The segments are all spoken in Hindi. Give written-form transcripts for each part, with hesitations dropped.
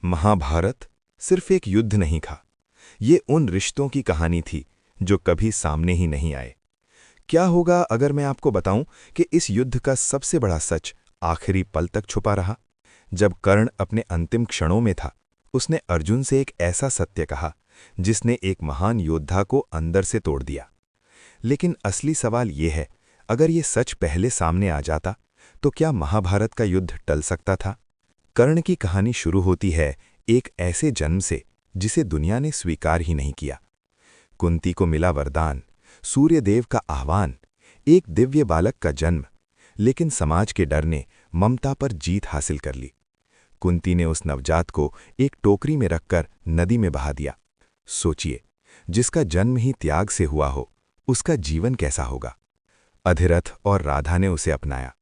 महाभारत सिर्फ एक युद्ध नहीं था। ये उन रिश्तों की कहानी थी जो कभी सामने ही नहीं आए। क्या होगा अगर मैं आपको बताऊं कि इस युद्ध का सबसे बड़ा सच आखिरी पल तक छुपा रहा। जब कर्ण अपने अंतिम क्षणों में था, उसने अर्जुन से एक ऐसा सत्य कहा जिसने एक महान योद्धा को अंदर से तोड़ दिया। लेकिन असली सवाल यह है, अगर ये सच पहले सामने आ जाता तो क्या महाभारत का युद्ध टल सकता था? कर्ण की कहानी शुरू होती है एक ऐसे जन्म से जिसे दुनिया ने स्वीकार ही नहीं किया। कुंती को मिला वरदान, सूर्यदेव का आह्वान, एक दिव्य बालक का जन्म, लेकिन समाज के डर ने ममता पर जीत हासिल कर ली। कुंती ने उस नवजात को एक टोकरी में रखकर नदी में बहा दिया। सोचिए, जिसका जन्म ही त्याग से हुआ हो, उसका जीवन कैसा होगा? अधिरथ और राधा ने उसे अपनाया,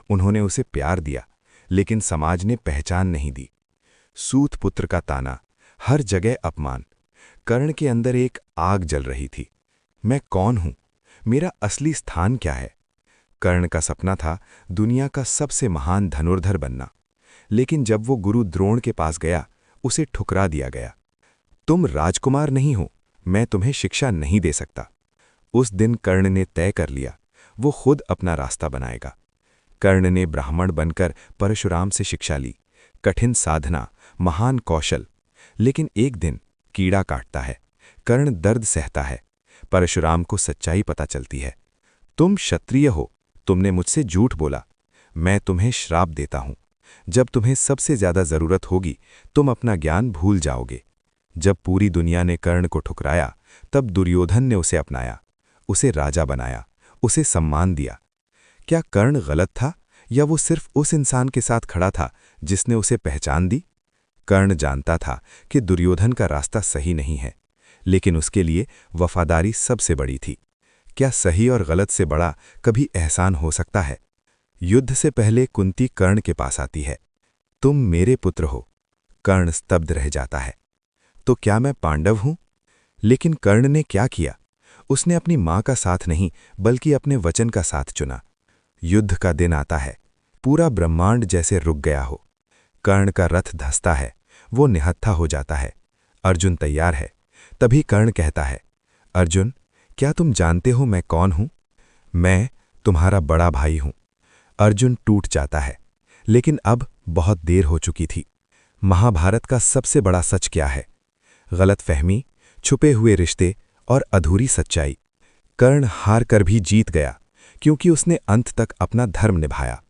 उन्होंने उसे प्यार दिया, लेकिन समाज ने पहचान नहीं दी। सूत पुत्र का ताना, हर जगह अपमान। कर्ण के अंदर एक आग जल रही थी। मैं कौन हूं? मेरा असली स्थान क्या है? कर्ण का सपना था दुनिया का सबसे महान धनुर्धर बनना, लेकिन जब वो गुरु द्रोण के पास गया, उसे ठुकरा दिया गया। तुम राजकुमार नहीं हो, मैं तुम्हें शिक्षा नहीं दे सकता। उस दिन कर्ण ने तय कर लिया, वो खुद अपना रास्ता बनाएगा। कर्ण ने ब्राह्मण बनकर परशुराम से शिक्षा ली, कठिन साधना, महान कौशल। लेकिन एक दिन कीड़ा काटता है, कर्ण दर्द सहता है, परशुराम को सच्चाई पता चलती है। तुम क्षत्रिय हो, तुमने मुझसे झूठ बोला, मैं तुम्हें श्राप देता हूं। जब तुम्हें सबसे ज्यादा जरूरत होगी, तुम अपना ज्ञान भूल जाओगे। जब पूरी दुनिया ने कर्ण को ठुकराया, तब दुर्योधन ने उसे अपनाया, उसे राजा बनाया, उसे सम्मान दिया। क्या कर्ण गलत था, या वो सिर्फ उस इंसान के साथ खड़ा था जिसने उसे पहचान दी? कर्ण जानता था कि दुर्योधन का रास्ता सही नहीं है, लेकिन उसके लिए वफादारी सबसे बड़ी थी। क्या सही और गलत से बड़ा कभी एहसान हो सकता है? युद्ध से पहले कुंती कर्ण के पास आती है। तुम मेरे पुत्र हो। कर्ण स्तब्ध रह जाता है। तो क्या मैं पांडव हूं? लेकिन कर्ण ने क्या किया? उसने अपनी मां का साथ नहीं, बल्कि अपने वचन का साथ चुना। युद्ध का दिन आता है, पूरा ब्रह्मांड जैसे रुक गया हो। कर्ण का रथ धंसता है, वो निहत्था हो जाता है। अर्जुन तैयार है। तभी कर्ण कहता है, अर्जुन, क्या तुम जानते हो मैं कौन हूं? मैं तुम्हारा बड़ा भाई हूं। अर्जुन टूट जाता है, लेकिन अब बहुत देर हो चुकी थी। महाभारत का सबसे बड़ा सच क्या है? गलतफहमी, छुपे हुए रिश्ते और अधूरी सच्चाई। कर्ण हार कर भी जीत गया, क्योंकि उसने अंत तक अपना धर्म निभाया।